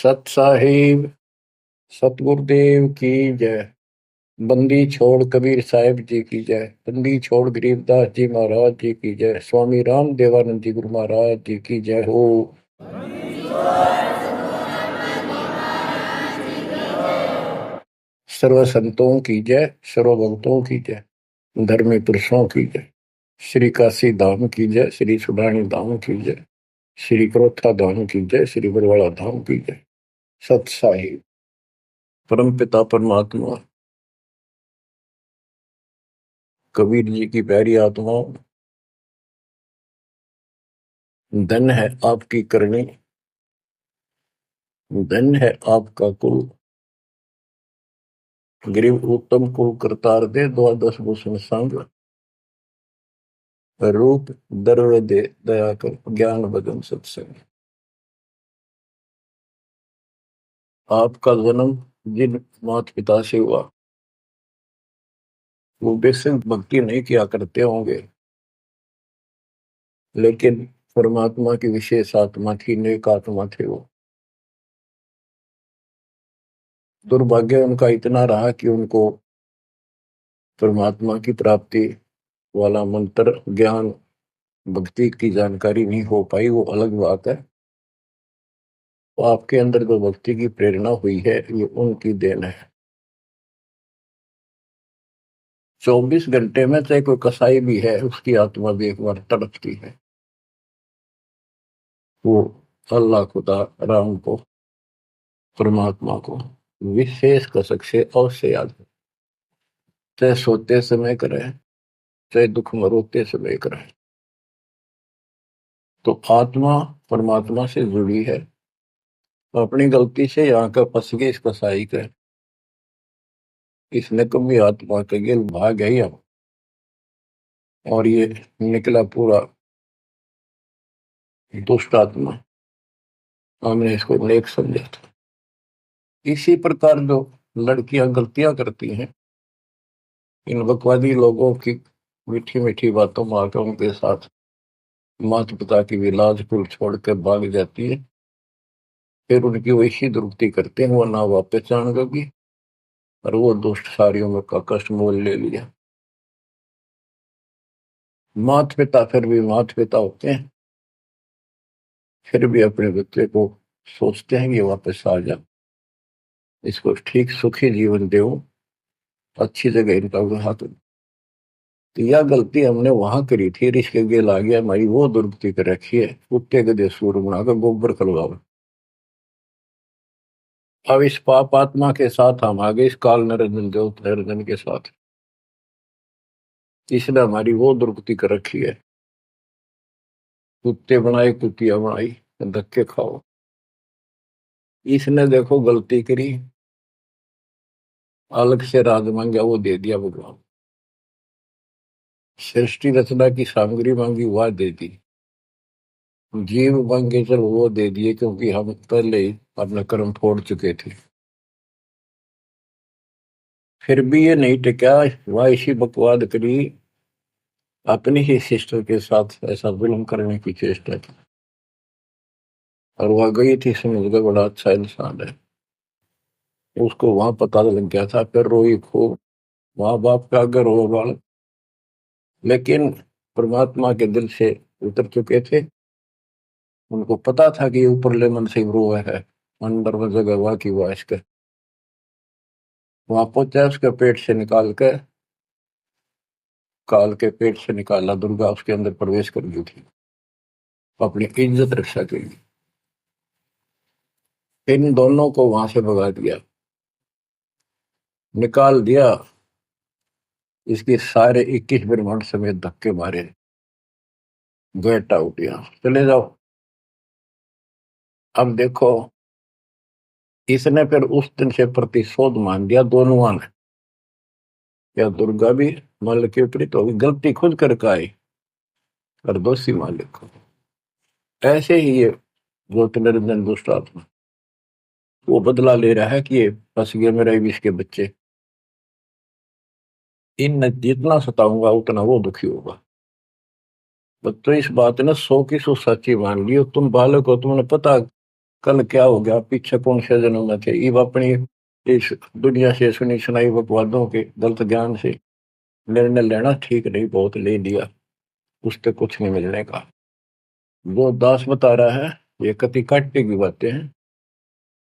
सत साहिब सतगुरुदेव की जय। बंदी छोड़ कबीर साहिब जी की जय। बंदी छोड़ गरीबदास जी महाराज जी की जय। स्वामी राम देवानंद जी गुरु महाराज जी की जय हो। सर्व संतों की जय, सर्व भक्तों की जय, धर्मी पुरुषों की जय। श्री काशी धाम की जय, श्री सुडानी धाम की जय, श्री क्रोथा धाम की जय, श्री बरवाड़ा धाम की जय। सत साहिब परम पिता परमात्मा कबीर जी की प्यारी आत्माओं, धन है आपकी करनी, धन है आपका कुल। गरीब उत्तम को करतार दे, द्वादश भूषण संग रूप दर्व दे, दया कर ज्ञान भजन सत्संग। आपका जन्म जिन माता पिता से हुआ वो बेसिक भक्ति नहीं किया करते होंगे, लेकिन परमात्मा की विशेष आत्मा थी, नेक आत्मा थे वो। दुर्भाग्य उनका इतना रहा कि उनको परमात्मा की प्राप्ति वाला मंत्र ज्ञान भक्ति की जानकारी नहीं हो पाई, वो अलग बात है। तो आपके अंदर जो भक्ति की प्रेरणा हुई है ये उनकी देन है। 24 घंटे में चाहे कोई कसाई भी है उसकी आत्मा भी एक बार तड़पती है, वो अल्लाह खुदा राम को परमात्मा को विशेष कसक से अवश्य याद है, चाहे सोते समय करे चाहे दुख में रोते समय करे। तो आत्मा परमात्मा से जुड़ी है। अपनी गलती से यहाँ का फंस गए इस कसाई का, इसने कभी आत्मा के गिल भाग गई अब, और ये निकला पूरा दुष्ट आत्मा। हमने इसको नेक समझा था। इसी प्रकार जो लड़कियां गलतियां करती हैं, इन बकवादी लोगों की मीठी मीठी बातों में आकर उनके साथ माता पिता की भी लाज कुल छोड़ कर भाग जाती है। फिर उनकी वैसी दुर्गति करते हैं, वो ना वापस जान लगी और वो दुष्ट सारियों में का कष्ट मोल ले लिया। माता पिता फिर भी माता पिता होते हैं, फिर भी अपने बच्चे को सोचते हैं कि वापस आ जा, इसको ठीक सुखी जीवन दो, अच्छी जगह इनका विवाह करो। तो यह गलती हमने वहां करी थी, रिश्क गेल आ गया, हमारी वो दुर्गति कर रखी है। कुत्ते गधे सूर बनाकर गोबर खलवाओ। अब इस पाप आत्मा के साथ हम आगे इस काल निरंजन देव निरंजन के साथ, इसने हमारी वो दुर्गति कर रखी है। कुत्ते बनाए कुतिया बनाई, धक्के खाओ। इसने देखो गलती करी, अलग से राज मांगा वो दे दिया भगवान, सृष्टि रचना की सामग्री मांगी वह दे दी, जीव मांगे चल वो दे दिए, क्योंकि हम पहले ही अपना कर्म फोड़ चुके थे। फिर भी ये नहीं टिका, वह इसी बकवाद करी, अपनी ही सिस्टर के साथ ऐसा जुल्म करने की चेष्टा की। और वह गई थी, समझ गए बड़ा अच्छा इंसान है, उसको वहां पता लग गया था। फिर रोई खूब, माँ बाप का अगर रो बाल, लेकिन परमात्मा के दिल से उतर चुके थे। उनको पता था कि ऊपर ले मन से रो है, अंदर वो जगह हुआ कि वह इसके वहां पहुंचा, उसके पेट से निकाल के, काल के पेट से निकाला, दुर्गा उसके अंदर प्रवेश कर गई थी अपनी इज्जत रक्षा के लिए। इन दोनों को वहां से भगा दिया, निकाल दिया। इसके सारे 21 ब्रह्मांड समेत धक्के मारे, गेट आउट, यहाँ चले जाओ। अब देखो, इसने फिर उस दिन से प्रतिशोध मान लिया दोनों ने। या दुर्गा भी मालिक के विपरीत होगी, गलती खुद करके आई और दोषी मालिक को। ऐसे ही ये ज्योतिर्निरंजन दुष्ट आत्मा वो बदला ले रहा है कि ये फंस गए मेरे विष के बच्चे, इन जितना सताऊंगा उतना वो दुखी होगा। तो इस बात ने 100 की 100 सच्ची मान ली। तुम बालक हो, तुमने पता कल क्या हो गया, पीछे कौन से जन्म में थे, इब अपनी इस दुनिया से सुनी सुनाई बकवादों के गलत ज्ञान से निर्णय लेना ठीक नहीं, बहुत ले लिया, उससे कुछ नहीं मिलने का। जो दास बता रहा है ये कति काटे की बातें हैं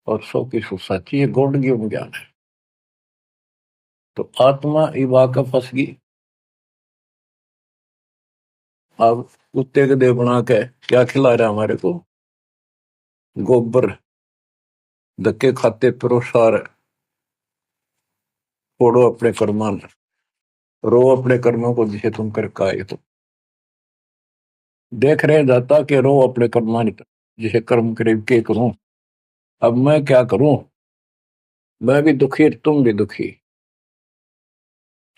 और 100 की सौ सच्ची, ये गौड़ ज्ञान है। तो आत्मा इब आकर फंस गई। अब कुत्ते के देह बना के क्या खिला रहा है हमारे को, गोबर, धक्के खाते प्रोसार, फोड़ो अपने कर्मान, रो अपने कर्मों को जिसे तुम कर आए हो। देख रहे जाता कि रो अपने कर्मान जिसे कर्म करीब के करूं, अब मैं क्या करूं, मैं भी दुखी तुम भी दुखी।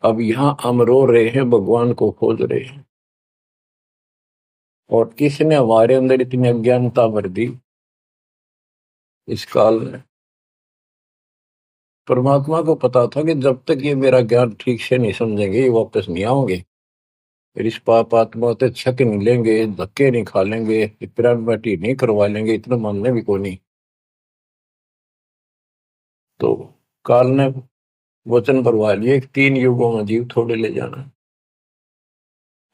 अब यहां हम रो रहे हैं, भगवान को खोज रहे हैं, और किसने हमारे अंदर इतनी अज्ञानता भर दी इस काल में। परमात्मा को पता था कि जब तक ये मेरा ज्ञान ठीक से नहीं समझेंगे ये वापस नहीं आओगे, फिर इस पाप आत्मा से छक नहीं लेंगे, धक्के नहीं खा लेंगे, पिरान बाटी नहीं करवा लेंगे, इतना मानने भी को नहीं। तो काल ने वचन भरवा लिए 3 युगों में जीव थोड़े ले जाना,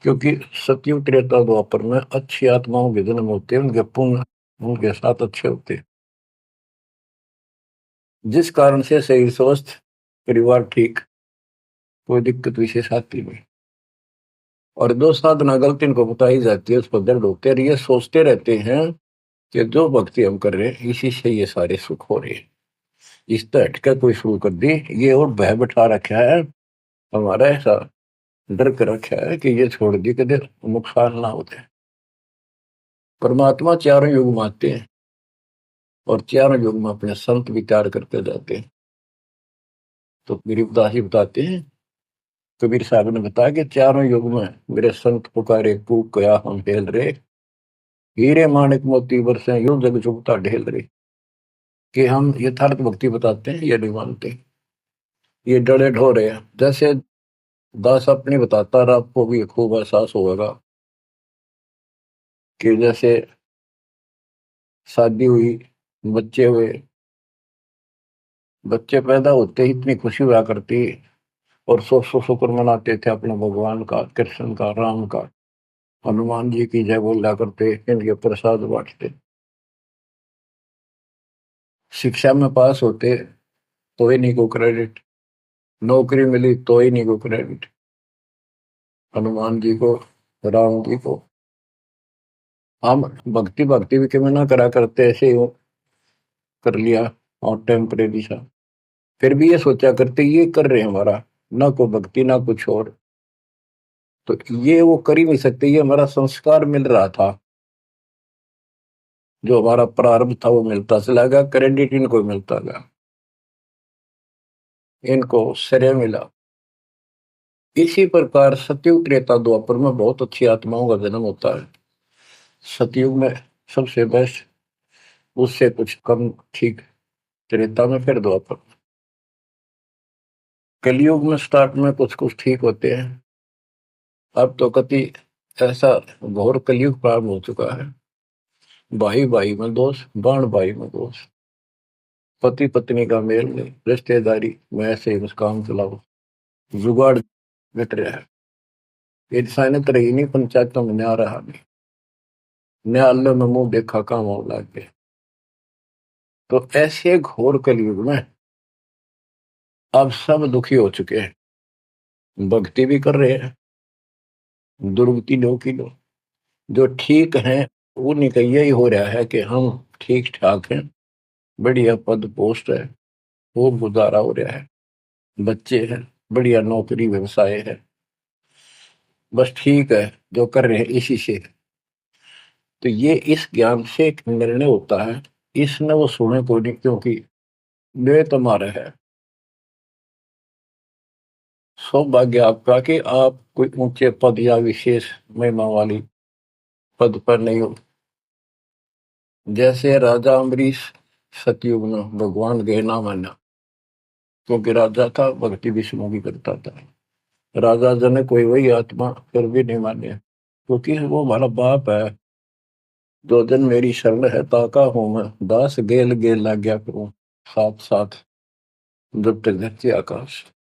क्योंकि सतयुग त्रेता द्वापर में अच्छी आत्माओं के जन्म होते हैं, उनके पुण्य उनके साथ अच्छे होते हैं, जिस कारण से शरीर स्वस्थ, परिवार ठीक, कोई दिक्कत विशेष आती नहीं। और जो साधना गलत इनको बताई जाती है उस पर दर्द होते हैं, ये सोचते रहते हैं कि जो भक्ति हम कर रहे हैं इसी से ये सारे सुख हो रहे हैं, इस तरह हटकर कोई शुरू कर दी, ये और भय बैठा रखा है हमारा, ऐसा डर कर रखा है कि ये छोड़ दी कि नुकसान ना होते। परमात्मा चारों युग में आते हैं और चारों युग में अपने संत विचार करते जाते हैं। तो गरीबदास जी बताते हैं, कबीर साहब ने बताया कि चारों युग में मेरे संत पुकारे कूक कया हम हेल रे, हीरे माणिक मोती बरसे यूं जग चुगता ढेल रे। कि हम यथार्थ भक्ति बताते हैं ये नहीं मानते, ये डरे ढो रहे हैं। जैसे दास अपनी बताता रहा, आपको भी खूब एहसास होगा कि जैसे शादी हुई, बच्चे हुए, बच्चे पैदा होते ही इतनी खुशी हुआ करती, और 100 शुक्र मनाते थे अपने भगवान का, कृष्ण का, राम का, हनुमान जी की जय बोला करते, इनके प्रसाद बांटते। शिक्षा में पास होते तो ही नहीं को क्रेडिट, नौकरी मिली तो ही नहीं को क्रेडिट, हनुमान जी को, राम जी को। हम भक्ति भक्ति भी क्यों ना करा करते, ऐसे ही कर लिया और टेम्परेरी सा, फिर भी ये सोचा करते ये कर रहे हैं हमारा, ना कोई भक्ति ना कुछ और, तो ये वो कर ही नहीं सकते, ये हमारा संस्कार मिल रहा था, जो हमारा प्रारंभ था वो मिलता चला गया, क्रेडिट इनको मिलता गया, इनको श्रेय मिला। इसी प्रकार सतयुग त्रेता द्वापर में बहुत अच्छी आत्माओं का जन्म होता है। सतयुग में सबसे बेस्ट, उससे कुछ कम ठीक, त्रेता में, फिर द्वापर। कलयुग में स्टार्ट में कुछ कुछ ठीक होते हैं, अब तो कति ऐसा घोर कलयुग प्रारंभ हो चुका है। भाई भाई में दोष, बाण भाई में दोष, पति पत्नी का मेल नहीं, रिश्तेदारी में ऐसे ही काम चलाओ, जुगाड़ मिट रहा है, इंसानियत रही नहीं, पंचायतों में न्याय रहा नहीं, न्यायालय में मुंह देखा काम हो लग गए। तो ऐसे घोर कलयुग में अब सब दुखी हो चुके हैं, भक्ति भी कर रहे हैं, दुर्गति लो की लो, जो ठीक है उन्हीं का यही हो रहा है कि हम ठीक ठाक हैं, बढ़िया पद पोस्ट है, खूब गुजारा हो रहा है, बच्चे हैं, बढ़िया नौकरी व्यवसाय है, बस ठीक है, जो कर रहे हैं इसी से। तो ये इस ज्ञान से एक निर्णय होता है, इसने वो सुने को नहीं, क्योंकि वे तुम्हारा है। सौभाग्य आपका कि आप कोई ऊंचे पद या विशेष महिमा वाली पद पर नहीं हो। जैसे राजा अम्बरीश सतयुग में भगवान गए ना माना, क्योंकि राजा था, भक्ति विष्णु की करता था, राजा जन कोई वही आत्मा फिर भी नहीं माने, क्योंकि वो हमारा बाप है, दो दिन मेरी शरण है ताका हूं मैं, दास गेल गेल लाग्या करूं, साथ साथ जब तक धरती आकाश।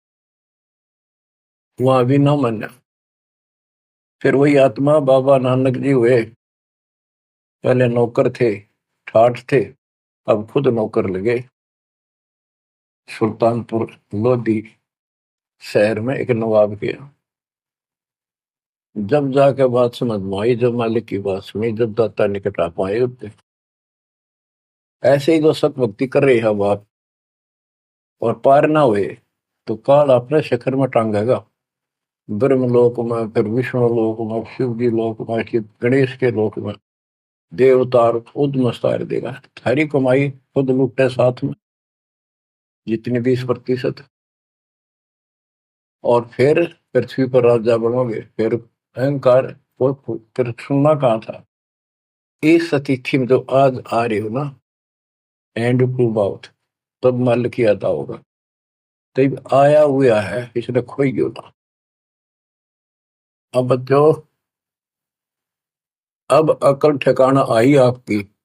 वहां भी ना मान्या। फिर वही आत्मा बाबा नानक जी हुए। पहले नौकर थे, ठाठ थे, अब खुद नौकर लगे। सुल्तानपुर लोधी शहर में एक नवाब के यहाँ। जब जाके बात समझ में आई, जब मालिक की बात सुनी, जब दाता निकट आ पाए उतने। ऐसे ही जो सत भक्ति कर रही है बात और पार ना हुए, तो काल अपने शिखर में टांगेगा। ब्रह्मलोक में, फिर विष्णु लोक में, शिव जी लोक में, फिर गणेश के लोक में देवतार खुद मस्तार देगा। थारी कमाई खुद लुटे साथ में, जितनी 20%। और फिर पृथ्वी पर राजा बनोगे। फिर अहंकार फिर सुनना कहाँ था। इस अतिथि में जो आज आ रही हो ना, एंड टू बाउथ, तब मल की आता होगा। तब आया हुआ है, इसने खोई क्यों ना। अब जो अब अकल ठिकाना आई आपकी,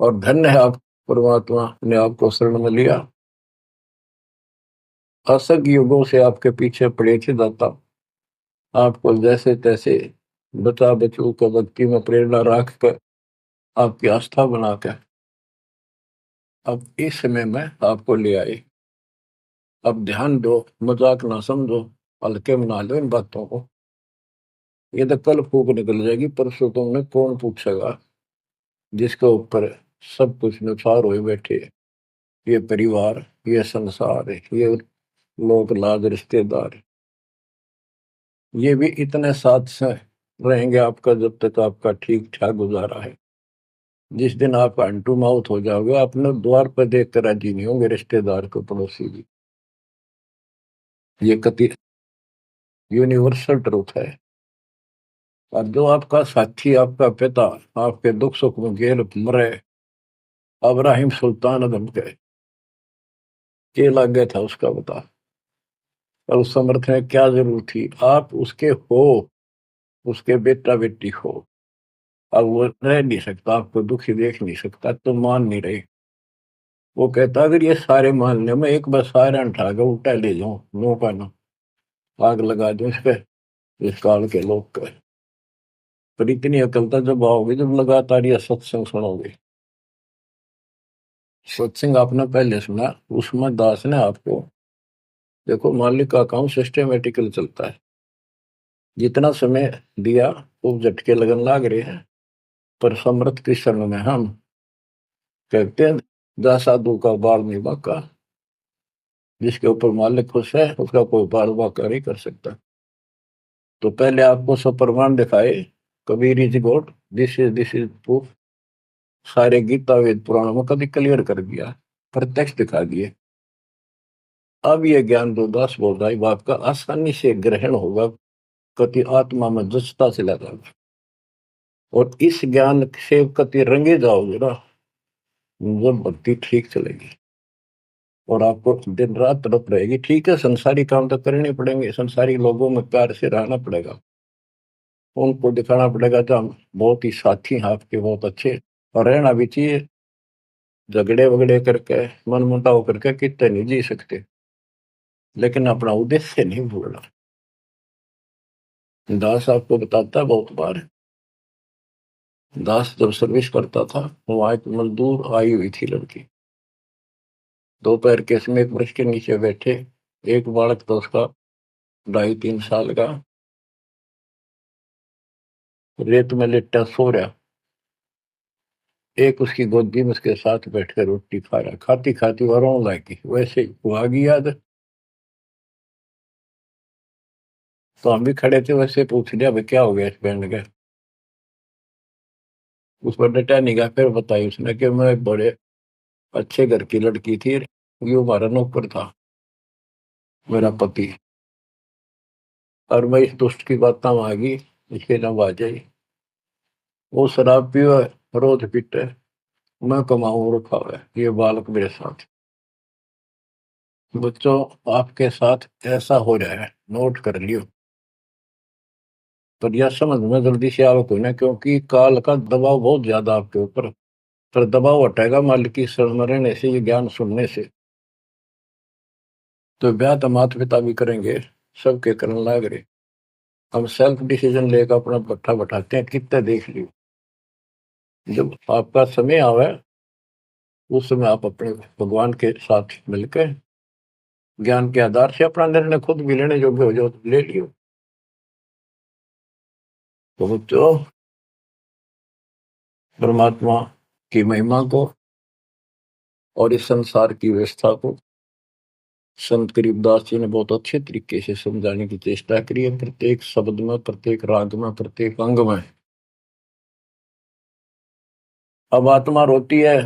और धन्य है आप, परमात्मा ने आपको शरण में लिया। असंग युगों से आपके पीछे पड़े थे दाता, आपको जैसे तैसे बचा बचू को भक्ति में प्रेरणा रख कर, आपकी आस्था बनाकर अब इस समय में आपको ले आए। अब ध्यान दो, मजाक ना समझो, हल्के में ना लो इन बातों को। ये तो कल फूक निकल जाएगी, परसों तुमने कौन पूछेगा, जिसके ऊपर सब कुछ नुसार हुए बैठे। ये परिवार, ये संसार, ये लोग लाज रिश्तेदार, ये भी इतने साथ से रहेंगे आपका जब तक आपका ठीक ठाक गुजारा है। जिस दिन आप अंटू माउथ हो जाओगे, अपने द्वार पर देख कर राजी नहीं होंगे रिश्तेदार को, पड़ोसी भी। ये कति यूनिवर्सल ट्रूथ है। और जो आपका साथी, आपका पिता, आपके दुख सुख में गेल मरे, अब्राहिम सुल्तान अदम के लग गया था उसका बता। और उस समर्थ में क्या जरूरत थी, आप उसके हो, उसके बेटा बेटी हो। अब वो रह नहीं सकता, आपको दुखी देख नहीं सकता, तो मान नहीं रहे। वो कहता अगर ये सारे मान ले, मैं एक बार सारे उठा के उल्टा ले जाऊं, नो का ना, आग लगा दूं इस पे, इस काल के लोग का। पर इतनी अकलता जब आओगे, जब लगातार ये सत्संग सुनोगे। सत्संग आपने पहले सुना, उसमें दास ने आपको, देखो मालिक का काम सिस्टमेटिकल चलता है। जितना समय दिया वो झटके लगन लाग रहे हैं। पर समर्थ कृष्ण में हम कहते हैं, जा साधु का बाल नहीं बाका। जिसके ऊपर मालिक खुश है, उसका कोई बाल बाका नहीं कर सकता। तो पहले आपको सब प्रमाण दिखाए, Kabir is God, this is proof. सारे गीता वेद पुराणों में कभी क्लियर कर दिया, प्रत्यक्ष दिखा दिए। अब ये ज्ञान जो दास बोल रहा है, वो आपका आसानी से ग्रहण होगा, कति आत्मा में जचता चला जाएगा। और इस ज्ञान से कति रंगे जाओगे ना, जब भक्ति ठीक चलेगी। और आपको दिन रात तड़प रहेगी। ठीक है, संसारी काम तो करने पड़ेंगे, संसारी लोगों में प्यार से रहना पड़ेगा, उनको दिखाना पड़ेगा तो हम बहुत ही साथी हैं आपके, बहुत अच्छे। और रहना भी चाहिए। झगड़े वगड़े करके, मन मुटाव करके कितने नहीं जी सकते, लेकिन अपना उद्देश्य नहीं भूलना। दास आपको बताता है बहुत बार, दास जब सर्विस करता था, वहां एक मजदूर आई हुई थी लड़की। दोपहर के समय एक वृक्ष के नीचे बैठे, एक बालक था उसका 2.5-3 साल का, रेत में लेटा सो रहा। एक उसकी गोदी में उसके साथ बैठकर रोटी खा रहा, खाती खाती वो रोने लगी। वैसे ही वो आ गई याद। तो हम भी खड़े थे, वैसे पूछ लिया भाई क्या हो गया इस बैंड का। उस पर डटा नहीं गया। फिर बताई उसने कि मैं एक बड़े अच्छे घर की लड़की थी, ये हमारा नौकर था, मेरा पति। और मैं इस दुष्ट की बात में आ गई, इसके नाम आ जाई। वो शराब पियो, रोज पीटे, मैं कमाऊं रखा हुआ है, ये बालक मेरे साथ। बच्चों, आपके साथ ऐसा हो रहा है, नोट कर लियो। पर यह समझ में जल्दी से आओ कोई ना, क्योंकि काल का दबाव बहुत ज्यादा आपके ऊपर। पर दबाव हटेगा मालिक की शरण में रहने से, ये ज्ञान सुनने से। तो ब्याह तो माता पिता भी करेंगे, सबके करने लाग रहे। हम सेल्फ डिसीजन लेकर अपना पट्टा बैठाते हैं, कितने देख लियो। जब आपका समय आवे उस समय आप अपने भगवान के साथ मिलकर ज्ञान के आधार से अपना निर्णय खुद भी लेने योग्य हो जाओ तो ले लियो। तो बच्चों, परमात्मा की महिमा को और इस संसार की व्यवस्था को संत करीबदास जी ने बहुत अच्छे तरीके से समझाने की चेष्टा करी है, प्रत्येक शब्द में, प्रत्येक राग में, प्रत्येक अंग में। अब आत्मा रोती है,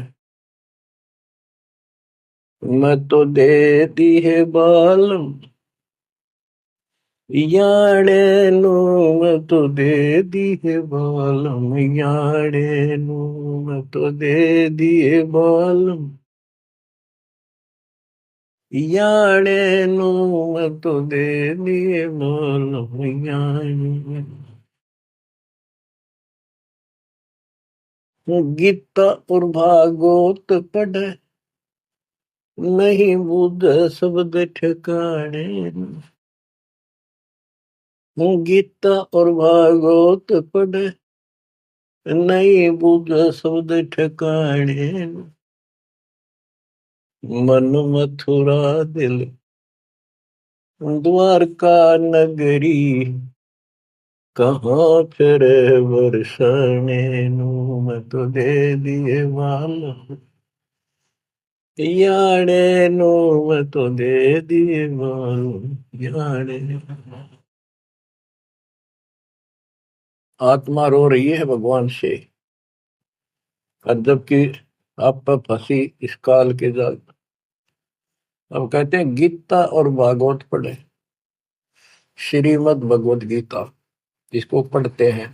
मैं तो दे दी है बाल याड़े नु, मैं तो दे दी है बालम याड़े नु, मैं तो दे दिए बालम याड़े नु, मैं तो दे दिए बालम याड़े। गीता और भागवत पढ़े नहीं बुध शब्द ठिकाने। गीता और भागवत पढ़े नहीं बुध शब्द ठिकाने। मन मथुरा दिल द्वारका नगरी, कहाँ फिर बरसाने नू, मैं तो दे दिए बाल याड़े नो, मैं तो दे दिए बाल याड़े। आत्मा रो रही है भगवान से, और जबकि आप पर फंसी इस काल के जाल। अब कहते हैं गीता और भागवत पढ़े, श्रीमद् भगवत गीता इसको पढ़ते हैं,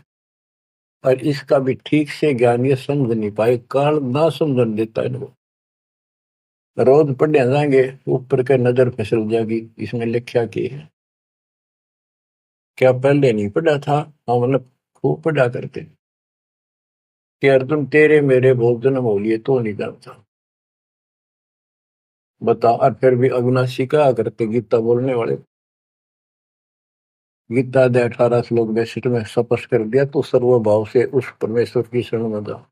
और इसका भी ठीक से ज्ञान ये समझ नहीं पाए, काल ना समझ देता है इनको। रोज पढ़ने जाएंगे, ऊपर के नजर फिसल जाएगी, इसमें लिखा की है। क्या पहले नहीं पढ़ा था? हाँ, मतलब खूब पढ़ा करते कि अर्जुन तेरे मेरे बहुत जन्म हो लिए तो नहीं जानता। बता, और फिर भी अविनाशी कहा करते गीता बोलने वाले। गीता दे 18 श्लोक 62 में स्पष्ट कर दिया, तो सर्वभाव से उस परमेश्वर की शरण में जा,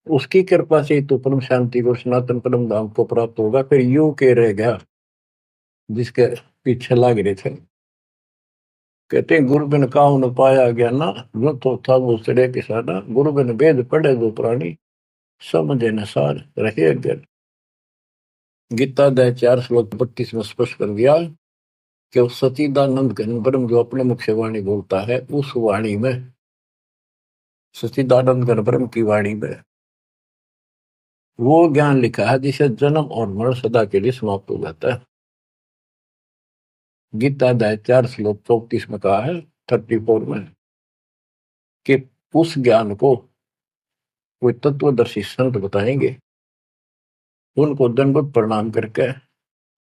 उसकी कृपा से तो परम शांति को, सनातन परम धाम को प्राप्त होगा। फिर यू के रह गया जिसके पीछे लग रहे थे। कहते गुरु बिन काहू न पाया गया ना, जो तो था वो सड़े किसाना, गुरु बिन वेद पढ़े जो प्राणी, समझे न सार रहे अज्ञान। गीता अध्याय 4 श्लोक 32 में स्पष्ट कर दिया कि उस सचिदानंद घन ब्रह्म जो अपने मुख से वाणी बोलता है, उस वाणी में, सचिदानंद घन ब्रह्म की वाणी में वो ज्ञान लिखा है जिसे जन्म और मरण सदा के लिए समाप्त हो जाता है। गीता अध्याय 4 श्लोक 34 में कहा है, 34 में, कि उस ज्ञान को कोई तत्वदर्शी संत बताएंगे, उनको दंडवत प्रणाम करके,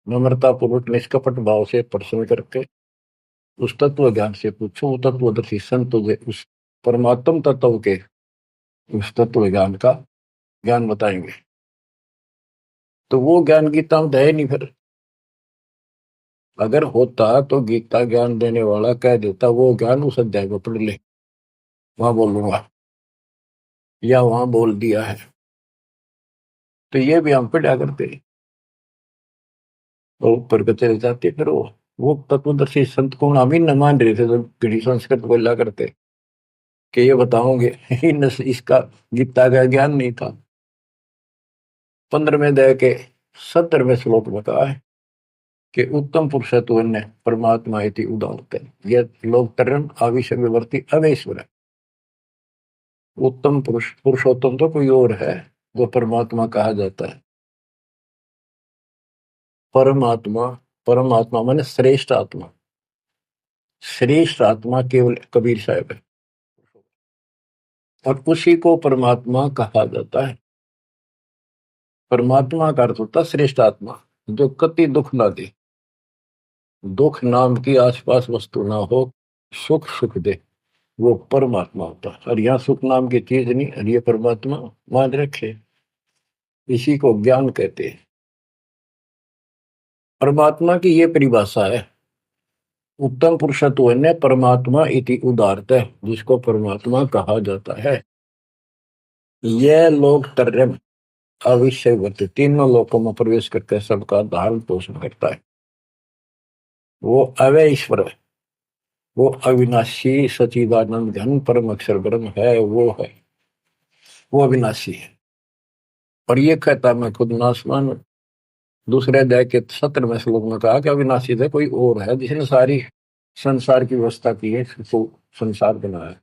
नम्रता पूर्वक निष्कपट भाव से प्रश्न करके उस तत्व ज्ञान से पूछो। वो तत्वदर्शी संत उस परमात्म तत्व के, उस तत्व ज्ञान का ज्ञान बताएंगे। तो वो ज्ञान गीता में है नहीं। फिर अगर होता तो गीता ज्ञान देने वाला कह देता वो ज्ञान उस अध्याय में पढ़ ले, वहां बोलूंगा, या वहां बोल दिया है। तो ये भी हम पढ़ा करते और ऊपर को चले जाते। फिर वो तत्वदर्शी संत को हम ही न मान रहे थे, तो घड़ी संस्कृत बोला करते कि ये बताओगे इसका गीता का ज्ञान नहीं था। 15वें अध्याय के 17वें श्लोक में कहा है कि उत्तम पुरुषत्व ने परमात्मा इति उदाहरते, ये लोग तरन आविष्य विवर्ती अवेश्वर है। उत्तम पुरुष, पुरुषोत्तम तो कोई और है, जो परमात्मा कहा जाता है। परमात्मा, परमात्मा माने श्रेष्ठ आत्मा, श्रेष्ठ आत्मा केवल कबीर साहब है, और उसी को परमात्मा कहा जाता है। परमात्मा का अर्थ होता है श्रेष्ठ आत्मा, जो कति दुख ना दे, दुख नाम की आसपास वस्तु ना हो, सुख सुख दे, वो परमात्मा होता है। और यहाँ सुख नाम की चीज नहीं, और ये परमात्मा मान रखे, इसी को ज्ञान कहते हैं। परमात्मा की ये परिभाषा है, उत्तम पुरुषत्व ने परमात्मा इति उदारत है, जिसको परमात्मा कहा जाता है। यह लोग त्रयम् अविषयवत, तीनों लोकों में प्रवेश करके सबका धारण पोषण करता है। वो अव्यय ईश्वर है, वो अविनाशी सचिदानंद घन परम अक्षर ब्रह्म है, वो अविनाशी है। और ये कहता मैं खुद नासवान। दूसरे अध्याय के 17वें श्लोक में कहा कि अविनाशी है, कोई और है जिसने सारी संसार की व्यवस्था की है, इसको संसार बनाया।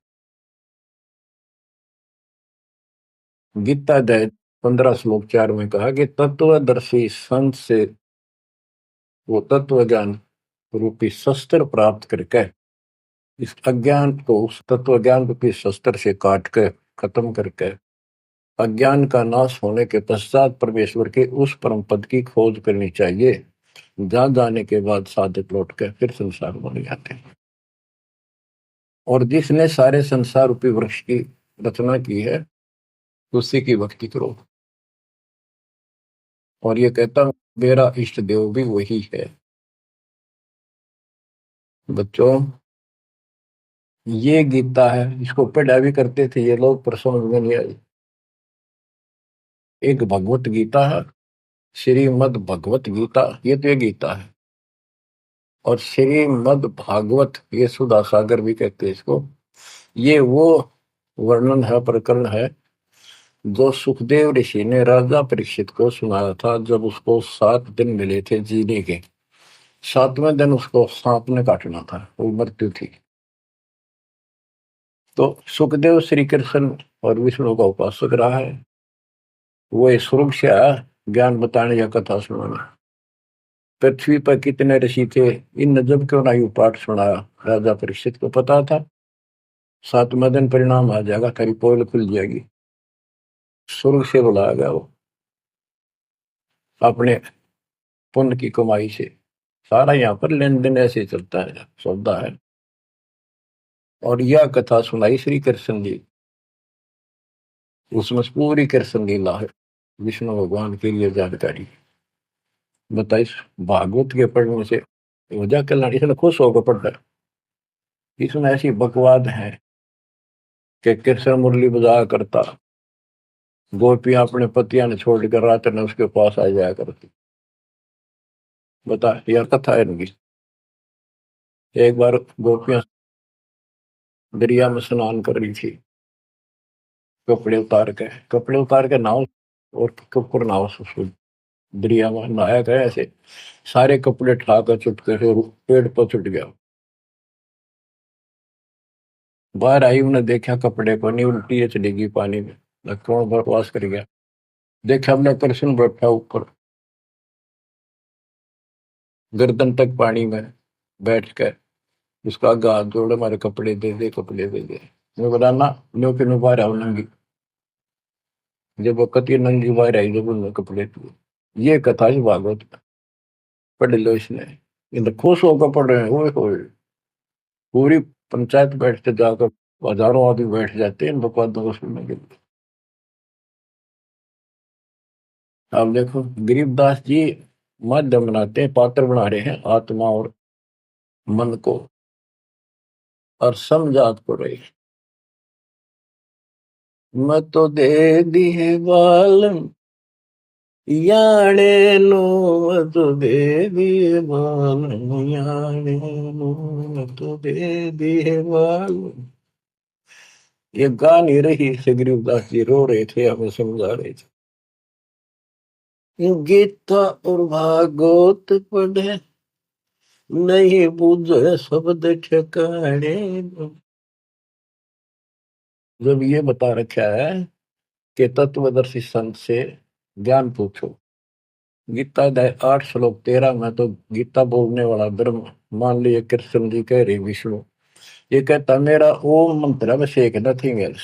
गीता अध्याय 15 श्लोक 4 में कहा कि तत्वदर्शी संत से वो तत्व ज्ञान रूपी शस्त्र प्राप्त करके इस अज्ञान को उस तत्व ज्ञान रूपी शस्त्र से काट के खत्म करके अज्ञान का नाश होने के पश्चात परमेश्वर के उस परम पद की खोज करनी चाहिए, जहां जाने के बाद साधक लौट के फिर संसार बन जाते हैं। और जिसने सारे संसार रूपी वृक्ष की रचना की है, उसी की भक्ति करो। और ये कहता मेरा इष्ट देव भी वही है। बच्चों, ये गीता है, इसको पढ़ा भी करते थे ये लोग, पर समझ में नहीं आई। एक भगवत गीता है, श्रीमद् भगवत गीता, ये तो ये गीता है। और श्रीमद् भागवत, ये सुधा सागर भी कहते हैं इसको। ये वो वर्णन है, प्रकरण है, जो सुखदेव ऋषि ने राजा परीक्षित को सुनाया था जब उसको 7 दिन मिले थे जीने के। 7वें दिन उसको सांप ने काटना था, वो मृत्यु थी। तो सुखदेव श्री कृष्ण और विष्णु का उपासक रहा है। वो स्वर्ग से आया ज्ञान बताने या कथा सुनाने। पृथ्वी पर कितने ऋषि थे, इन जब क्यों ना यू पाठ सुनाया। राजा परीक्षित को पता था 7वें दिन परिणाम आ जाएगा, तेरी पोल खुल जाएगी। स्वर्ग से बुलाया गया वो, अपने पुण्य की कमाई से। सारा यहाँ पर लेन देन ऐसे चलता है, सौदा है। और यह कथा सुनाई श्री कृष्ण जी, उसमें पूरी कृष्ण लीला है, विष्णु भगवान के लिए जानकारी बताइए। भागवत के पढ़ने से वजह कल्याण, इसने खुश होकर पढ़ता है। इसमें ऐसी बकवाद है कि कृष्ण मुरली बजाया करता, गोपियां अपने पतियां ने छोड़कर रात ने उसके पास आ जाया करती। बता, यह कथा है इनकी। एक बार गोपियां दरिया में स्नान कर रही थी, कपड़े उतार के नाव, और कपूर नाव से दरिया में नहाया गया। ऐसे सारे कपड़े ठाकर चुटके से पेड़ पर चुट गया। बाहर आई, उन्हें देखा कपड़े को नहीं, उल्टी चली गई पानी में, कौन बकवास कर गया। देखा हमने कृष्ण बैठा ऊपर गर्दन तक पानी में बैठ कर, उसका हाथ जोड़े, हमारे कपड़े दे दे, कपड़े दे दे। मैं बोला ना, न्यो के नो बाहर आओ नंगी। जब वो कति नंगी बाहर आई, जब उन्होंने कपड़े दिए। ये कथा ही भागवत में, पढ़ लो इसने। इन खुश होकर पढ़ रहे हैं, ओए पूरी पंचायत बैठते जाकर, हजारों आदमी बैठ जाते हैं इन बकवादों को सुनने के लिए। आप देखो गरीबदास जी माध्यम बनाते हैं, पात्र बना रहे हैं आत्मा और मन को, और समझात को रही। मैं तो दे दिए बालन याने नो, मैं तो दे दिए बालन याने नो, मैं तो दे दिए बालन। ये गा नहीं रही से, गरीबदास जी रो रहे थे, हमें समझा रहे थे। गीता और भागवत पढ़े, नहीं बुझे शब्द ठिकाने। जब ये बता रखा है कि तत्वदर्शी संत से ज्ञान पूछो, गीता अध्याय 8 श्लोक 13 में तो गीता बोलने वाला ब्रह्म, मान लीजिए कृष्ण जी कह रहे विष्णु, ये कहता मेरा ओम मंत्र है, बस एक, नथिंग एल्स।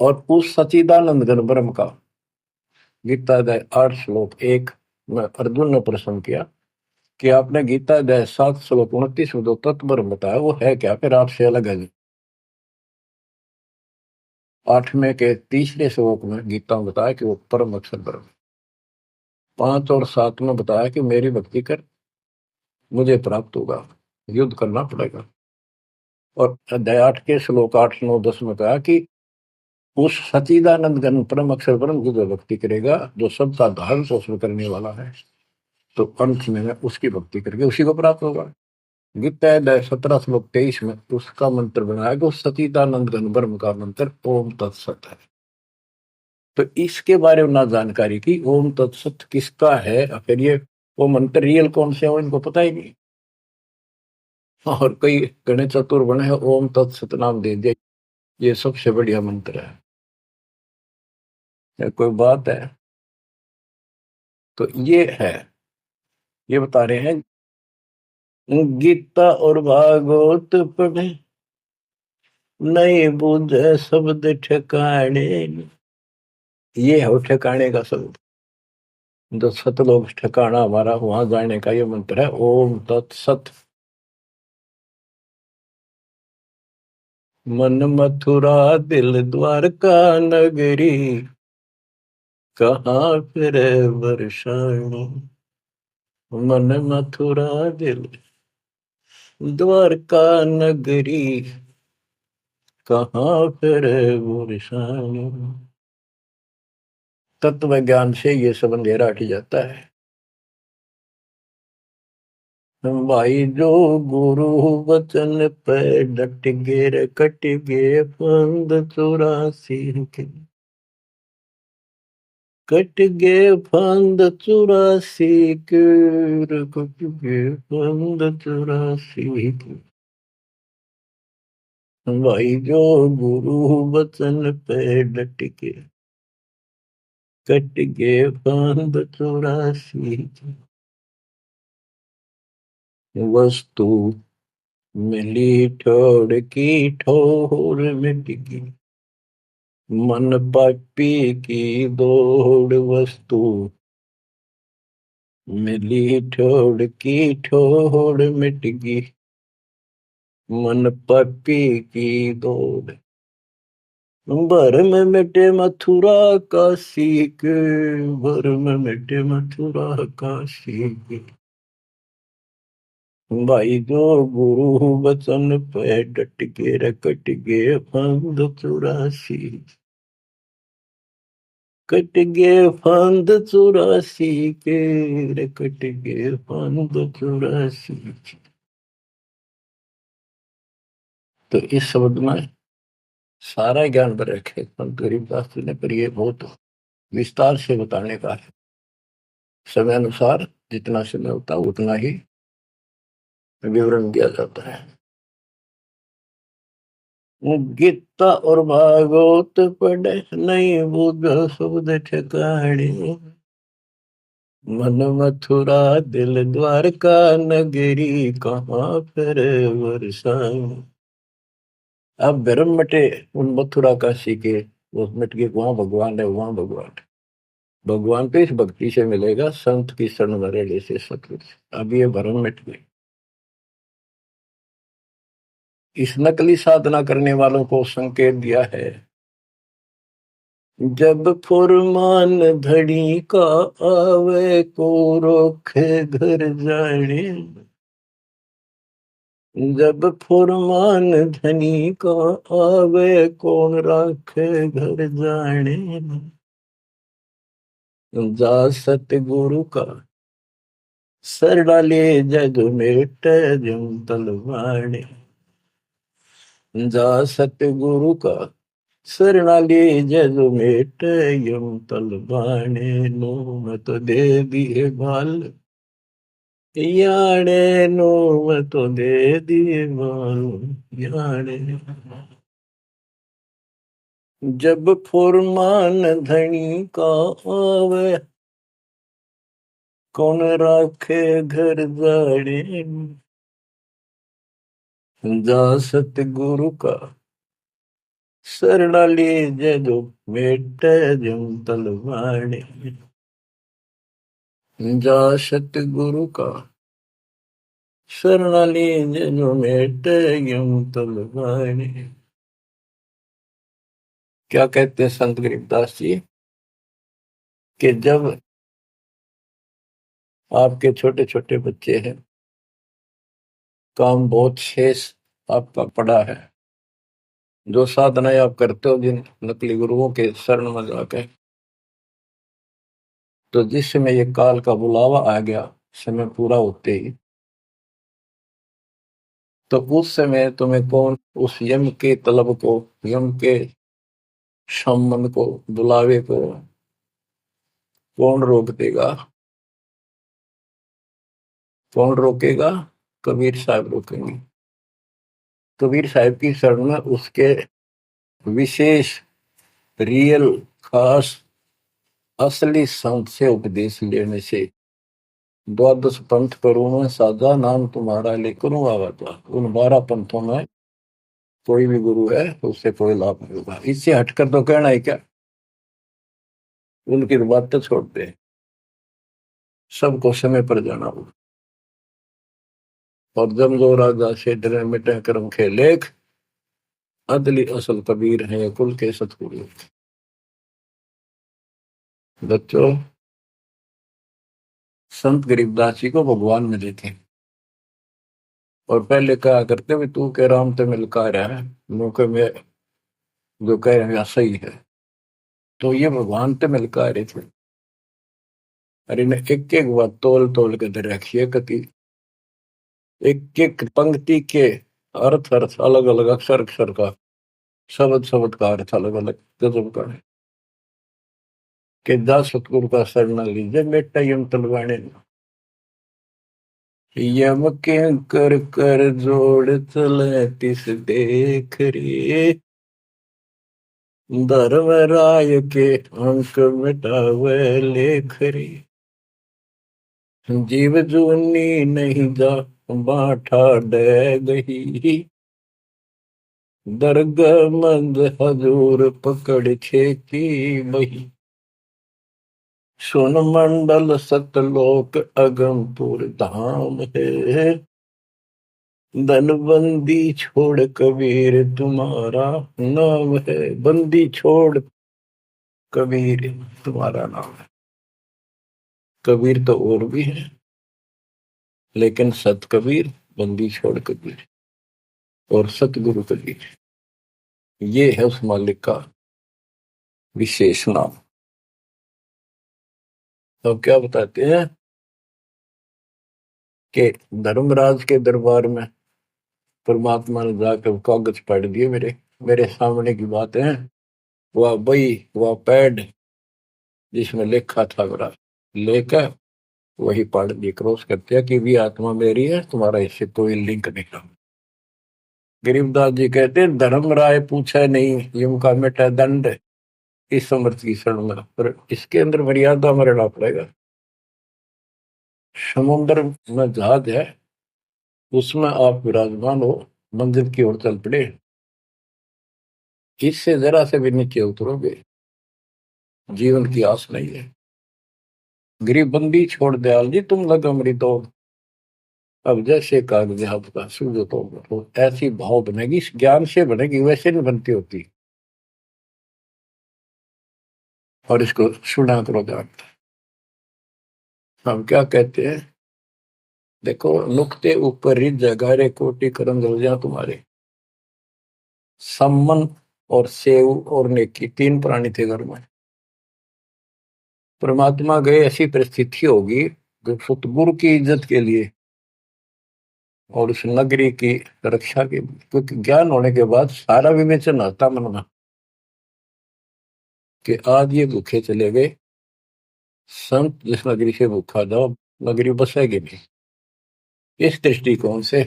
और उस सचिदानंद घन ब्रह्म का, गीता अध्याय 8 श्लोक 1 में अर्जुन ने प्रश्न किया कि आपने गीता अध्याय 7 श्लोक 29 में जो तत्व ब्रह्म बताया वो है क्या, फिर आपसे अलग है। 8वें के तीसरे श्लोक में गीता में बताया कि वो परम अक्षर ब्रह्म। 5 और 7 में बताया कि मेरी भक्ति कर मुझे प्राप्त होगा, युद्ध करना पड़ेगा। और अध्याय 8 के श्लोक 8 9 10 में कहा कि उस सच्चिदानंद घन परम अक्षर ब्रह्म की जो भक्ति करेगा, जो सबका धारण पोषण करने वाला है, तो अंत में उसकी भक्ति करके उसी को प्राप्त होगा। गीता अध्याय 17 श्लोक 23 में उसका मंत्र बनाया कि उस सच्चिदानंद घन ब्रह्म का मंत्र ओम तत्सत है। तो इसके बारे में ना जानकारी की, ओम तत्सत किसका है, फिर ये वो मंत्र रियल कौन से हो इनको पता ही नहीं। और कई गणेश चतुर बने हैं, ओम तत्सत नाम दे दिया, ये सबसे बढ़िया मंत्र है। या कोई बात है। तो ये है, ये बता रहे हैं गीता और भागवत पढ़े नहीं बूझे शब्द ठिकाने। ये है ठिकाने का शब्द, जो सतलोक ठिकाना हमारा, वहां जाने का ये मंत्र है ओम तत्सत। मन मथुरा दिल द्वारका नगरी, कहाँ फिर वर्षाणी। मन मथुरा दिल द्वारका नगरी, कहाँ फिर वर्षाणी। तत्व ज्ञान से ये सब अंधेरा हट जाता है। भाई जो गुरु वचन पे डट गे कट गे फंद 84 के, कट गे फंद 84 के, कट गे फंद 84 के। भाई जो गुरु वचन पे डट के कट गे फंद 84 के। वस्तु मिली ठोड़ की ठोर मिट गई, मन पापी की दौड़। वस्तु मिली ठोड़ की ठोड़ मिट गई, मन पापी की दौड़। भर में मिटे मथुरा काशी के, भर में मिटे मथुरा काशी के। भाई जो गुरु वचन पे डट के रकट गे फंद 84, कट गे फंद 84 के, कट गे फंद 84। तो इस शब्द में सारा ज्ञान भर रखे संत गरीबदास जी ने, पर ये बहुत विस्तार से बताने का है। समय अनुसार जितना समय होता है उतना ही विवरण दिया जाता है। गीता और भागवत पढ़े नहीं बुझ शब्द ठिकाने, मन मथुरा दिल द्वारका नगरी, कहाँ फिर वर्षाणी। अब भ्रम मटे उन मथुरा काशी के, वो मिट के वहां भगवान है, वहां भगवान है। भगवान तो इस भक्ति से मिलेगा, संत की शरण में रहने से सतगुरु से। अब ये भ्रम मिट गए। इस नकली साधना करने वालों को संकेत दिया है, जब फुरमान धड़ी का आवे को रोके घर जाने। जब फुरमान धनी का आवे कौन राखे घर जाने। जा सतगुरु का सर डाले जग मेट जम तलवाणे। जा सतगुरु का शरणाली जग मेट यम तलवाणे। नो मत दे दिए बाल याने, नो मत दे दिए बाल याने। जब फुरमान धनी का आवे कौन राखे घर जाने। जा सतगुरु का शरणाली जदो मेट जम तलवाणे। जा सतगुरु का शरणाली जो मेट यूं तलवाने। क्या कहते हैं संत गरीबदास जी कि जब आपके छोटे छोटे बच्चे हैं, काम बहुत शेष आपका पड़ा है, जो साधनाएं आप करते हो जिन नकली गुरुओं के शरण में जाके, तो जिस समय ये काल का बुलावा आ गया, समय पूरा होते ही, तो उस समय तुम्हें कौन उस यम के तलब को, यम के सम्मन को, बुलावे को कौन रोक देगा? कौन रोकेगा? कबीर साहब रोकेंगे। कबीर साहब की शरण में उसके विशेष, रियल, खास, असली संत से उपदेश लेने से, द्वादश पंथ करूं मैं साधा, नाम तुम्हारा लेकर आवाता। उन 12 पंथों में कोई भी गुरु है उससे कोई लाभ नहीं होगा। इससे हटकर तो कहना है क्या? उनकी बात तो छोड़ दे, सबको समय पर जाना होगा। और जब जो राजा से डरे मिटे कर्म खे लेख, अदली असल कबीर है कुल के सतगुरु। बच्चों, संत गरीबदास जी को भगवान मिले थे, और पहले कहा करते भी तू के राम ते मिलका रहा है, मौके में जो कह रहे हैं सही है। तो ये भगवान ते मिलका रहे थे। और इन्हें एक एक बात तोल तोल के दे रखी है, कति एक एक पंक्ति के अर्थ अर्थ अलग अलग, अक्षर अक्षर का, शब्द शब्द का अर्थ अलग अलग गजब का है। कि जा सतगुरु का शरण लीजिए बेटा यम तलवाने, यम के कर कर जोड़ चले तिस देख रे, धर्म राय के अंक मिटावे लेख रे, जीव जूनी नहीं जा बाठा डे गही, दर्ग मंद हजूर पकड़ खेती बही, सुन मंडल सतलोक अगमपुर धाम है, धनबंदी छोड़ कबीर तुम्हारा नाम है। बंदी छोड़ कबीर तुम्हारा नाम है। कबीर तो और भी है, लेकिन सत कबीर, बंदी छोड़ कबीर और सतगुरु कबीर, ये है उस मालिक का विशेष नाम। तो क्या बताते हैं कि धर्मराज के दरबार में परमात्मा ने जाकर कागज पढ़ दिए, मेरे मेरे सामने की बात है। वह बई, वह पैड जिसमें लिखा था मेरा, लेकर वही पढ़ दिए, क्रॉस करते हैं कि भी आत्मा मेरी है, तुम्हारा इससे कोई लिंक नहीं रहा। गरीबदास जी कहते हैं धर्म राय पूछा नहीं, युम का मिटा दंड, इस समर्थ की शरण में, पर इसके अंदर मर्यादा में रहना पड़ेगा। समुद्र में जहाज है, उसमें आप विराजमान हो, मंजिल की ओर चल पड़े, इससे जरा से भी नीचे उतरोगे, जीवन की आस नहीं है। गरीबबंदी छोड़ दयाल जी तुम लग अमरी दो, अब जैसे कागज आपका सूझो तो ऐसी भाव बनेगी, इस ज्ञान से बनेगी, वैसे नहीं बनती होती। और इसको सुना करो ध्यान। हम क्या कहते हैं, देखो नुक्ते ऊपर रिज जगारे कोटि करम रोजा तुम्हारे, सम्मन और सेव और नेकी, 3 प्राणी थे घर में। परमात्मा गए, ऐसी परिस्थिति होगी जो सतगुरु की इज्जत के लिए और उस नगरी की रक्षा के लिए, क्योंकि ज्ञान होने के बाद सारा विवेचन आता मन में कि आज ये भूखे चले गए, संत जिस नगरी से भूखा जाओ नगरी बसेगी नहीं। इस दृष्टिकोण से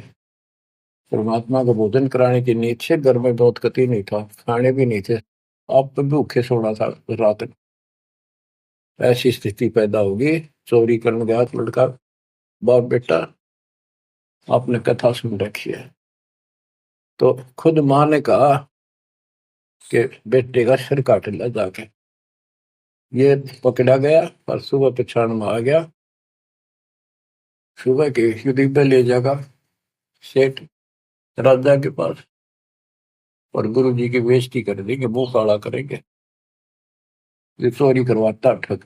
परमात्मा को भोजन कराने की नींद से घर में बहुत कति नहीं था, खाने भी नहीं थे, आप तो भूखे सोना था रात। ऐसी स्थिति पैदा होगी, चोरी करने गया लड़का, बाप बेटा, आपने कथा सुन रखी है। तो खुद माँ ने कहा कि बेटे का सिर काट लिया जाके, ये पकड़ा गया और सुबह पछाड़ में आ गया सुबह के युद्ध पे ले जाएगा सेठ राजा के पास, और गुरु जी की बेइज्जती कर देंगे, मुंह काला करेंगे, ये चोरी करवाता ठग।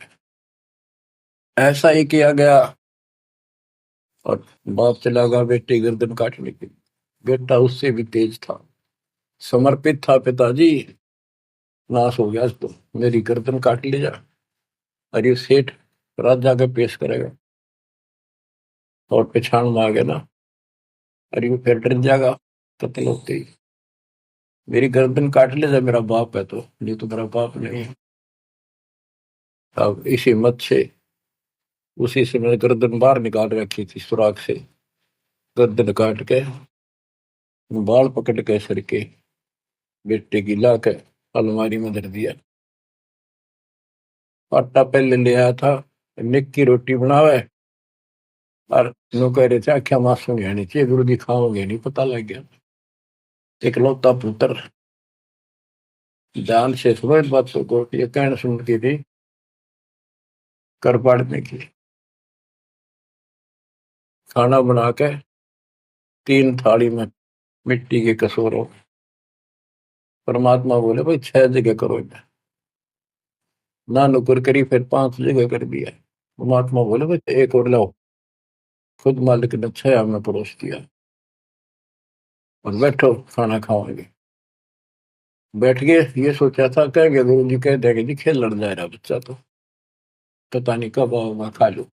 ऐसा ही किया गया, और बाप चला गया बेटे गर्दन काटने के लिए। बेटा उससे भी तेज था, समर्पित था, पिताजी नाश हो गया तो मेरी गर्दन काट ले जा। अरे सेठ राजा के पेश करेगा और पहचान में आ गया ना, अरे वो फिर डर जाएगा कत्ल होते ही, मेरी गर्दन काट ले जा, मेरा बाप है तो, नहीं तो मेरा बाप नहीं है। अब इस हिम्मत से उसी समय गर्दन बाहर निकाल रखी थी सुराख से, गर्दन काट के बाल पकड़ के सर के बेटे की ला के अलमारी में धर दिया। आटा पहले ले आया था, निक की रोटी बनावे, और नो कह रहे थे आख्या मासूम है चाहिए, गुरु जी खाओगे नहीं, पता लग गया। इकलौता पुत्र ध्यान से सुनो इस बात को, ये कहना सुनती थी कर पाड़ने की। खाना बना के 3 थाली में मिट्टी के कसूरों, परमात्मा बोले भाई 6 जगह करो, ना नुकर करी, फिर 5 जगह कर दिया। परमात्मा बोले भाई एक और लाओ, खुद मालिक ने 6 में परोस दिया, और बैठो खाना खाओगे। बैठ गए, ये सोचा था कहेंगे गुरु जी, कह देंगे जी खेल लड़ जा रहा बच्चा तो, पता नहीं कब आओ खा लो।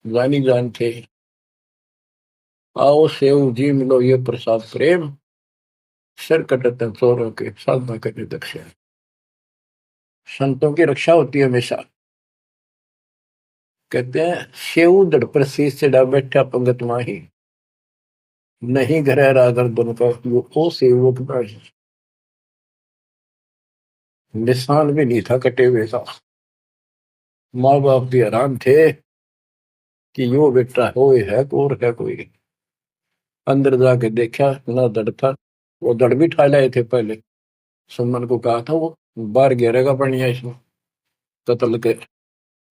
जानी जान थे, आओ सेव जी मिलो ये प्रसाद प्रेम, सिर कटते चोरों के साधना करने दक्षिण। संतों की रक्षा होती है हमेशा। कहते हैं सेव दड़ पर शीश चढ़ा बैठा पंगत माही, नहीं घर रागर बन का वो ओ सेवक नहीं। निशान भी नहीं था कटे हुए का। माँ बाप भी हैरान थे कि यो बेटा हो है और है कोई। अंदर जाके देखा ना दड़ था, वो दड़ भी ठा लाए थे पहले। सुमन को कहा था वो बाहर गिरेगा बढ़िया इसमें, कत्ल के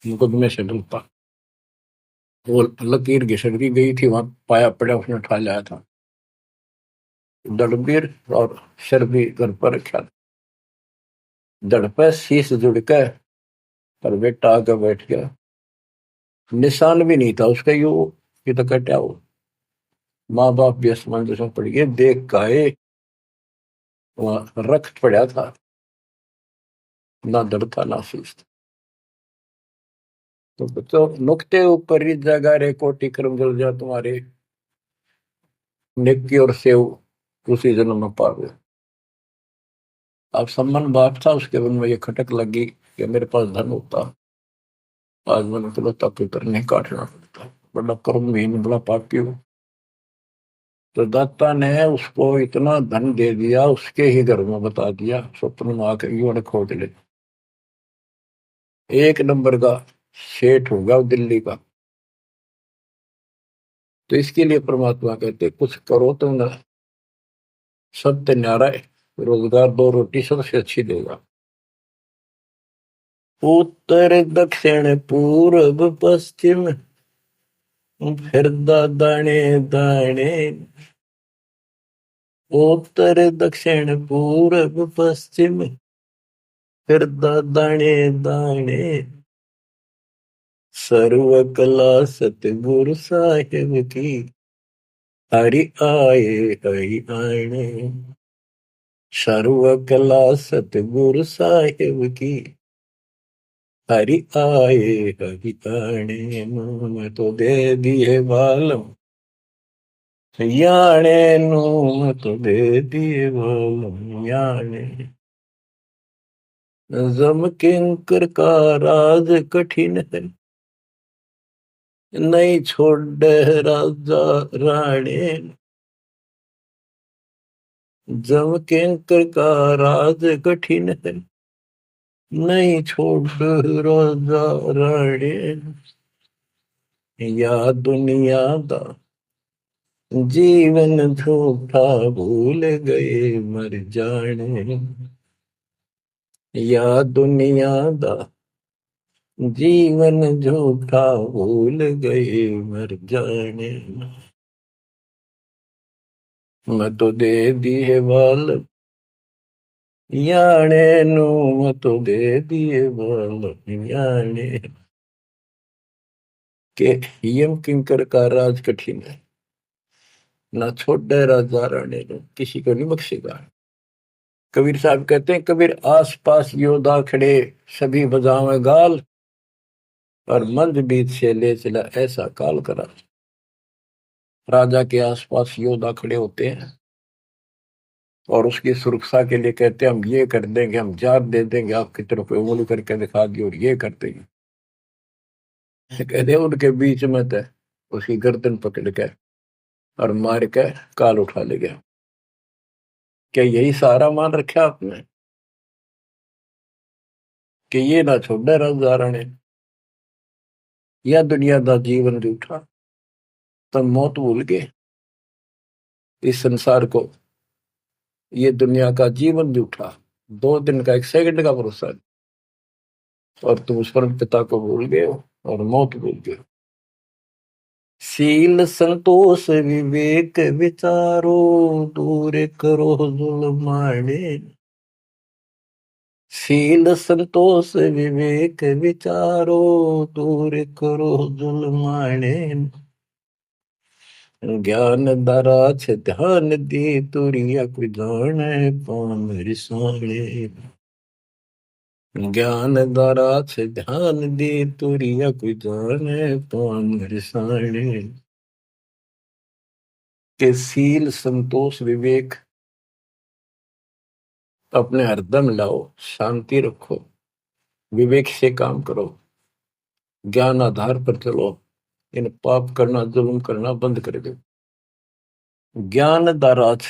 मुकदमे से डलता। वो लकीर घिसक दी गई थी, वहां पाया पड़ा उसने उठा लाया था। दड़बीर और सिर भी घर पर रखा था, दड़ पे शीश जुड़ के, पर बेटा आगे बैठ गया। निशान भी नहीं था उसका, यू ये तो कटा हो। माँ बाप भी असमंजस में पड़ गए, देख गाए वहां रक्त पड़ा था, ना दड़ था ना शीश था। तो बच्चों नुक्ते ऊपर ही जगह रे कोटि कर्म जल जा तुम्हारे, नेकी और सेव उसी जन्म में पावे। अब सम्मान बाप था, उसके मन में ये खटक लगी कि मेरे पास धन होता, आज मैंने इकलौता पुत्र नहीं काटना पड़ता, बड़ा कर्महीन बड़ा पापी हूँ। तो दाता ने उसको इतना धन दे दिया, उसके ही घर में बता दिया, स्वप्न में आकर युवा खोज ले, 1 नंबर का सेठ होगा दिल्ली का। तो इसके लिए परमात्मा कहते कुछ करो तो ना, सत्य न्यारा है, रोजगार 2 रोटी सबसे अच्छी देगा। उत्तर दक्षिण पूर्व पश्चिम फिर दाने दाने, उत्तर दक्षिण पूर्व पश्चिम फिर दाने दाने, सर्व कला सतगुरु साहिब की, हरि आए हरि आने। सर्व कला सतगुरु साहिब की, हरि आए हरि आने। मैं तो दे दिए बालम याने नू, मैं तो दे दिए बालम याने। जम किंकर का राज कठिन है, नहीं छोड़ राजा राणे। जम किंकर का राज कठिन है, नहीं छोड़ राजा राणे। या दुनिया दा जीवन झूठा भूल गए मर जाने, या दुनिया दा जीवन झूठा भूल गए मर जाने, मैं तो दे दिए बाल याने नू, मैं तो दे दिए बाल याने। के यम किंकर का राज कठिन है, ना छोड़े राजा राणे ने, किसी को नहीं बख्शेगा। कबीर साहब कहते हैं, कबीर आस पास योद्धा खड़े सभी बजावे गाल, और मंद बीच से ले चला ऐसा काल करा। राजा के आसपास योद्धा खड़े होते हैं और उसकी सुरक्षा के लिए कहते हैं, हम ये कर देंगे, हम जात दे देंगे, आपकी तरफ उंगली करके दिखा दी और ये कर देंगे। कहते हैं उनके बीच में थे, उसकी गर्दन पकड़ के और मार के काल उठा ले गया। क्या यही सहारा मान रखा आपने कि ये ना छोड़े राजा राणे, या दुनिया दा जीवन रूठा, तब मौत भूल गए इस संसार को, ये दुनिया का जीवन रूठा, 2 दिन का 1 सेकंड का भरोसा नहीं, और तुम उस परम पिता को भूल गए हो और मौत भूल गए हो। शील संतोष विवेक विचारो, दूर करो जुल्माने। शील संतोष विवेक विचारो, दूर करो जुल्माने। ज्ञान दरा छ ध्यान दी, तुरिया कोई जाने पान रिसाणे। ज्ञान दरा छ ध्यान दी, तुरिया कोई जाने पान रिसाणे। के शील संतोष विवेक अपने हरदम लाओ, शांति रखो, विवेक से काम करो, ज्ञान आधार पर चलो, इन पाप करना जुल्म करना बंद कर दो। ज्ञान दाराज,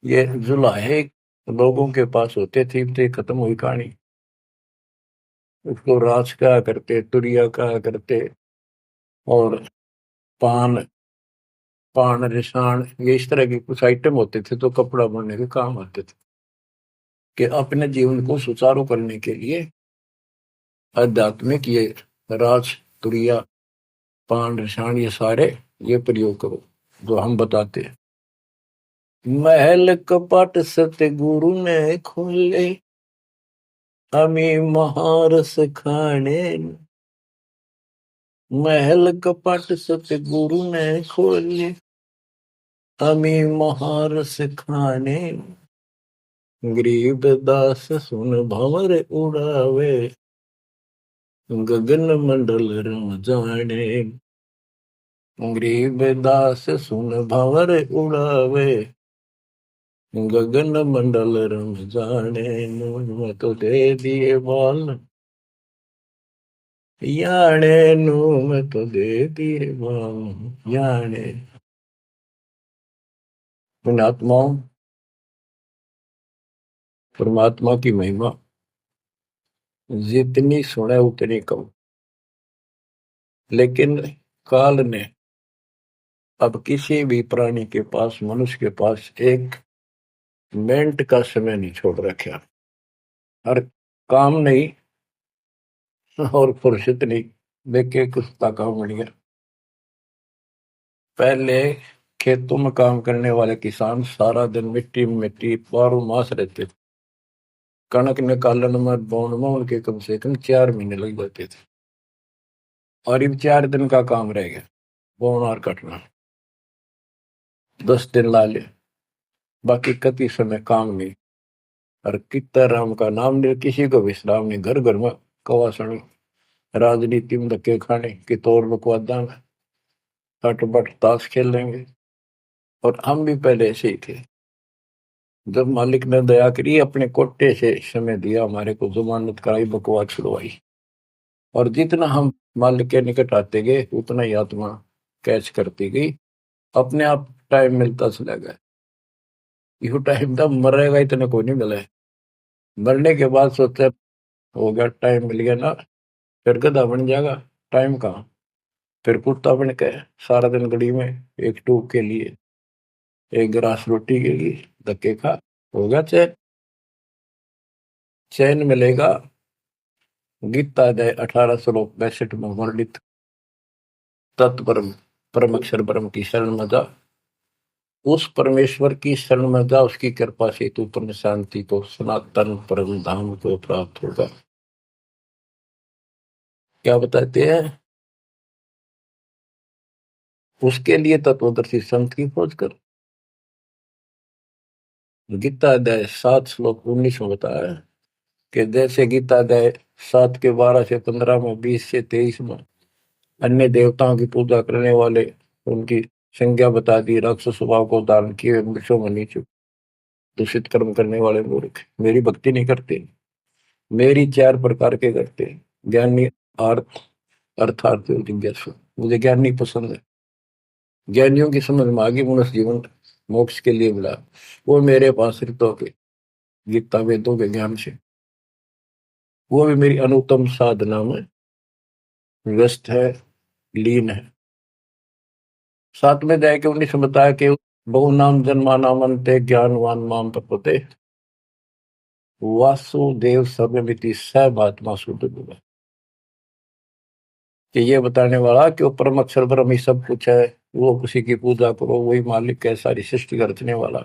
ये जुलाहे लोगों के पास होते थे, तो खत्म हुई कहानी। उसको राज कहा करते, तुरिया कहा करते, और पान पान रिसाण, ये इस तरह के कुछ आइटम होते थे तो कपड़ा बनने के काम आते थे। कि अपने जीवन को सुचारू करने के लिए आध्यात्मिक ये राज तुरिया पान रिसाण ये सारे ये प्रयोग करो जो हम बताते हैं। महल कपट सतगुरु ने खोले, हमें महारस खाने। महल कपट सतगुरु ने खोले, हमें महारस खाने। गरीब दास सुन भंवर उड़ावे, गगन मंडल रम जाने। गरीब दास सुन भंवर उड़ावे, गगन मंडल रम जाने। मैं तो दे दिए बाल याने नू, मैं तो दे दिए बाल याने। पुण्यात्माओं, परमात्मा की महिमा जितनी सुने उतनी कम। लेकिन काल ने अब किसी भी प्राणी के पास, मनुष्य के पास 1 मिनट का समय नहीं छोड़ रखा। हर काम नहीं और फुर्सत नहीं, देखे कुत्ता काम बन गया। पहले खेतों में काम करने वाले किसान सारा दिन मिट्टी में मिट्टी 12 मास रहते थे। कणक निकालन में बोन में उनके कम से कम 4 महीने लग जाते थे, और अब 4 दिन का काम रह गया बोन और कटना, 10 दिन ला ले, बाकी कति समय काम नहीं। और कितना राम का नाम ले, किसी को विश्राम नहीं, घर घर में कवासण, राजनीति में धक्के खाने की तौर बकवादा में हटबट ताश खेल लेंगे। और हम भी पहले ऐसे ही थे। जब मालिक ने दया करी, अपने कोटे से समय दिया, हमारे को जमानत कराई, बकवास छुड़वाई, और जितना हम मालिक के निकट आते गए उतना ही आत्मा कैच करती गई, अपने आप टाइम मिलता चला गया। यू टाइम तब मरेगा इतना कोई नहीं मिला है। मरने के बाद सोचा हो गया, टाइम मिल गया ना, फिर गधा बन जाएगा, टाइम कहाँ। फिर कुत्ता बन के सारा दिन गली में एक टूक के लिए, एक गिलास रोटी के लिए धक्के खा, हो गया चैन। चैन मिलेगा गीता अध्याय 18 श्लोक 62 में वर्णित तत्परम परम अक्षर ब्रह्म की शरण में जा, उस परमेश्वर की शरण में जा, उसकी कृपा से तू परम शांति को, सनातन परम धाम को प्राप्त होगा। क्या बताते हैं? उसके लिए तत्वदर्शी संत की खोज कर। गीता अध्याय 7 श्लोक 19 में बताया है कि जैसे गीता अध्याय 7 के 12 से 15 में, 20 से 23 में अन्य देवताओं की पूजा करने वाले, उनकी संज्ञा बता दी, राक्षस स्वभाव को धारण किए वृक्षों में नीचे दूषित कर्म करने वाले मूर्ख मेरी भक्ति नहीं करते। मेरी 4 प्रकार के करते, ज्ञानी, अर्थ अर्थार्थी और जिज्ञासु। मुझे ज्ञानी पसंद है। ज्ञानियों की समझ में आगे मनुष्य जीवन मोक्ष के लिए मिला, वो मेरे पास ऋतों के गीता वेदों के ज्ञान से, वो भी मेरी अनुत्तम साधना में व्यस्त है, लीन है। 7 में जाए के 19 में बताया कि बहु नाम जन्मा नामंते ज्ञानवान माम प्रपते वासुदेव सर्वमिति स महात्मा शुद्ध बोला। कि ये बताने वाला कि वो परम अक्षर ब्रह्म ही सब कुछ है, वो उसी की पूजा करो, वही मालिक है, सारी सृष्टि का रचने वाला,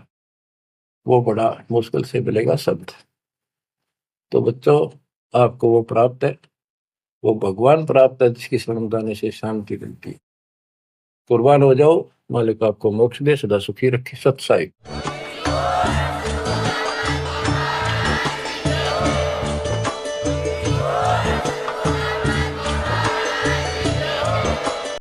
वो बड़ा मुश्किल से मिलेगा शब्द। तो बच्चों, आपको वो प्राप्त है, वो भगवान प्राप्त है जिसकी शरण जाने से शांति मिलती है। कुर्बान हो जाओ, मालिक आपको मोक्ष दे, सदा सुखी रखे। सत्साई।